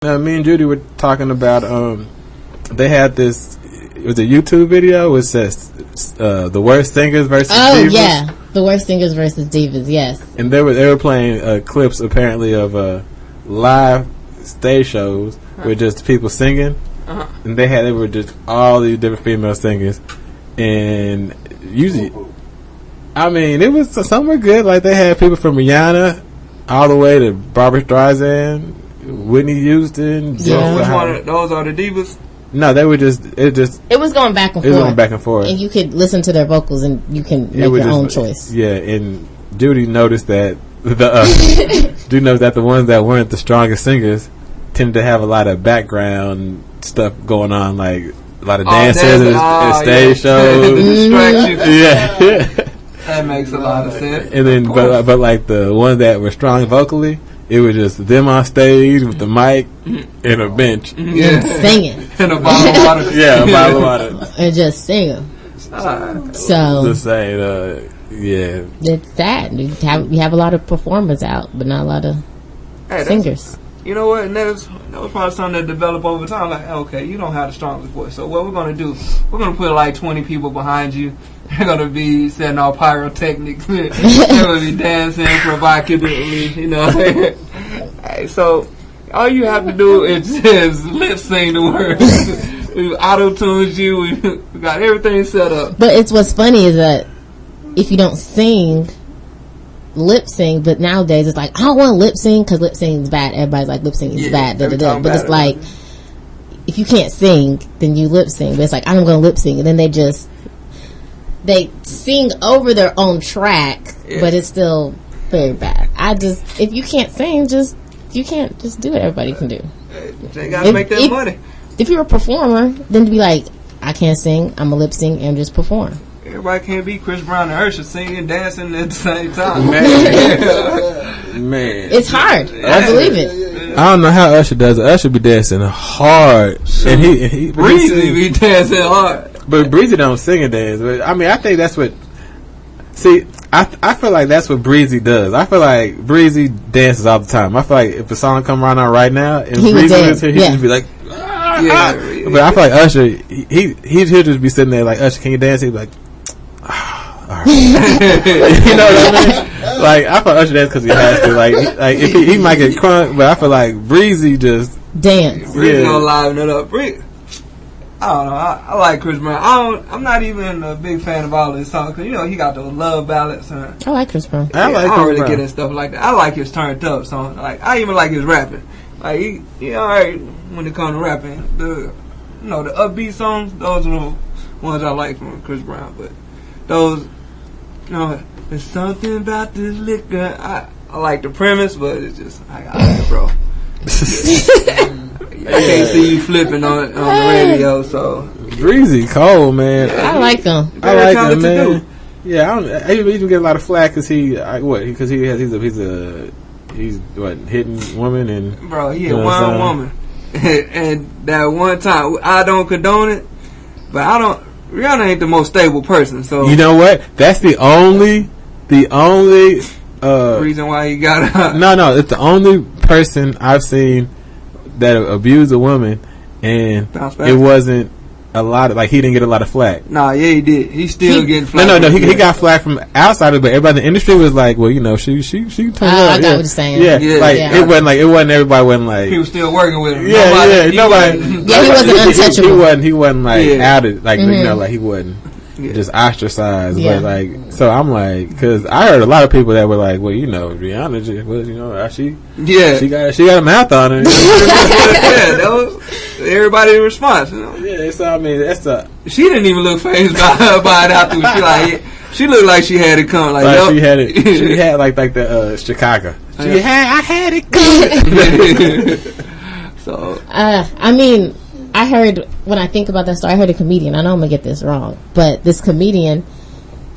Me and Judy were talking about they had this, it was a YouTube video. It says the worst singers versus divas. Oh yeah, the worst singers versus divas. Yes. And they were playing clips apparently of live stage shows with just people singing, and they were just all these different female singers, and usually, I mean, it was some were good. Like they had people from Rihanna all the way to Barbara Streisand, Whitney Houston. Yeah. Those are the divas. No, they were just. It was going back and forth. It was going back and forth, and you could listen to their vocals, and you can make your own choice. Yeah, and Judy noticed that the ones that weren't the strongest singers tended to have a lot of background stuff going on, like a lot of dances and stage shows. Yeah, that makes a lot of sense. And then, but like the ones that were strong vocally, it was just them on stage with the mic and a bench. Yeah. Singing. And a bottle of water. Yeah, a bottle of water. And just singing. So. Just saying, yeah. It's sad. You have a lot of performers out, but not a lot of singers. You know what? And that was probably something that developed over time. Like, okay, you don't have the strongest voice. So what we're going to do, we're going to put like 20 people behind you. They're going to be setting all pyrotechnics. They're going to be dancing provocatively, you know. Hey, so all you have to do is just lip sing the words. We auto-tuned you. We got everything set up. But what's funny is that if you don't sing, lip sing, but nowadays it's like, I don't want to lip sing because lip sing is bad. Everybody's like, lip sing is bad. But it's like, if you can't sing, then you lip sing. But it's like, I'm going to lip sing. And then they sing over their own track, but it's still very bad. If you can't sing, you can't just do what everybody can do. They got to make that money. If you're a performer, then to be like, I can't sing, I'm a lip sing and just perform. Everybody can't be Chris Brown and Usher singing, dancing at the same time. Man. It's hard. I believe it. I don't know how Usher does it. Usher be dancing hard. And he Breezy be dancing hard. But Breezy don't sing and dance. But I mean, I think that's what. See, I feel like that's what Breezy does. I feel like Breezy dances all the time. I feel like if a song come around right now and Breezy is here, he should be like, But I feel like Usher, he'll just be sitting there like, Usher, can you dance? He'd be like, all right. You know what I mean? Like, I feel Usher dance because he has to. Like if he might get crunk, but I feel like Breezy just dance. Breezy gonna liven it up. I don't know. I like Chris Brown. I'm not even a big fan of all his songs because you know he got those love ballads. I like Chris Brown. I don't really get in stuff like that. I like his turned up songs. Like I even like his rapping. Like he alright when it comes to rapping. The upbeat songs, those are the ones I like from Chris Brown. But those, there's something about this liquor. I like the premise, but it's just I like it, bro. I can't see you flipping on the radio, so Breezy cold, man. I like him. I like him, man. Yeah, I even get a lot of flack because he's hitting women and bro, he hit one woman, and that one time I don't condone it, but Rihanna ain't the most stable person, so you know what? That's the only reason why he got her. No, it's the only person I've seen that abused a woman, and it wasn't a lot of, like, he didn't get a lot of flack. Nah, yeah, he did. He's still getting flack. No, he got flack from outsiders, but everybody in the industry was like, well, you know, she turned up. I got what you're saying. It wasn't everybody wasn't like, he was still working with him. Nobody. He wasn't untouchable. He wasn't like outed, like, you know, like he wasn't just ostracized. But like, so I'm like, because I heard a lot of people that were like, well, you know, Rihanna just was, you know, she got a mouth on her. That was everybody's response. You know? Yeah, so I mean, she didn't even look phased by it afterwards. She looked like she had it coming. Like she had it. She had like the Chicago. I had it coming. So I mean, I heard, when I think about that story, I heard a comedian, I know I'm going to get this wrong, but this comedian,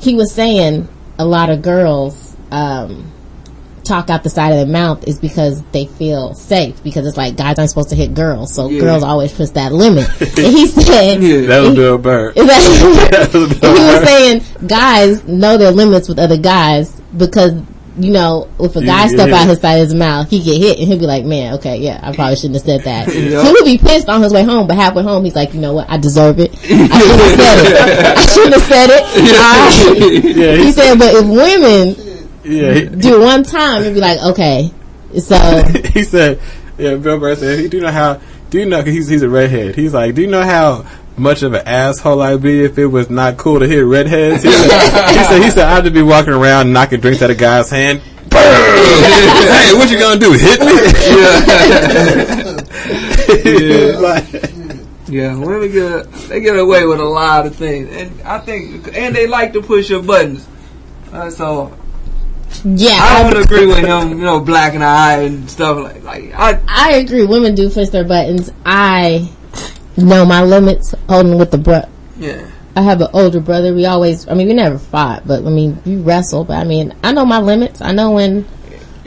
he was saying a lot of girls talk out the side of their mouth is because they feel safe, because it's like guys aren't supposed to hit girls, so girls always push that limit. And he said that was Bill Burr. He was saying guys know their limits with other guys because you know, if a guy step out his side of his mouth, he get hit, and he'll be like, man, okay, yeah, I probably shouldn't have said that. He would be pissed on his way home, but halfway home, he's like, you know what, I deserve it. I shouldn't have said it. He said, but if women do it one time, it'd be like, okay, so. He said, Bill Burr said, do you know, cause he's a redhead. He's like, do you know how much of an asshole I'd be if it was not cool to hit redheads? He said, I'd just be walking around knocking drinks out of a guy's hand. Hey, what you gonna do? Hit me? Women get away with a lot of things, and I think, and they like to push your buttons. So I don't agree with him, you know, blacking the eye and stuff like. I agree. Women do push their buttons. I know my limits. Holding with the I have an older brother. We never fought, but we wrestle. But I know my limits. I know when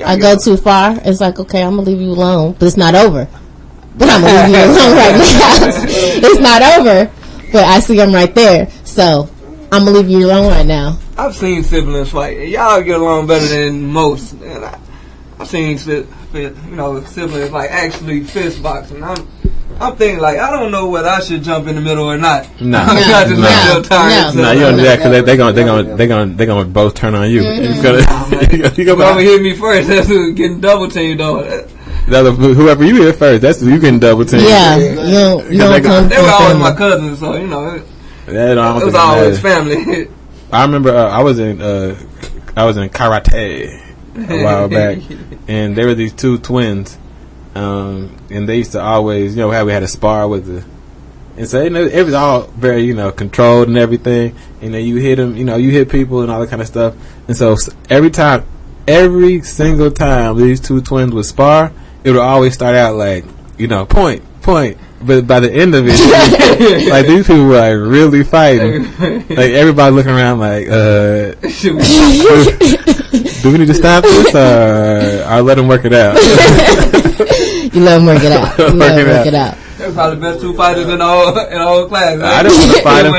I go too far. It's like, okay, I'm gonna leave you alone, but it's not over. But I'm gonna leave you alone right now. It's not over, but I see him right there. So I'm gonna leave you alone right now. I've seen siblings fight. Y'all get along better than most. And I've seen siblings like actually fist boxing. I'm thinking like, I don't know whether I should jump in the middle or not. No, you don't do that because they're gonna both turn on you. You gonna hit me first. That's getting double teamed though. Whoever you hit first, that's you getting double teamed. Yeah, you don't come. They were always my cousins, so you know. It was always family. I remember I was in karate a while back, and there were these two twins. And they used to always, how we had a spar with and so it was all very, controlled and everything. And then you hit them, you hit people and all that kind of stuff. And so every single time these two twins would spar, it would always start out like, point. But by the end of it, like these people were like really fighting. Like everybody looking around like, do we need to stop this or I'll let them work it out? You let them work it out. They're probably the best two fighters in the whole class. I didn't want to fight them.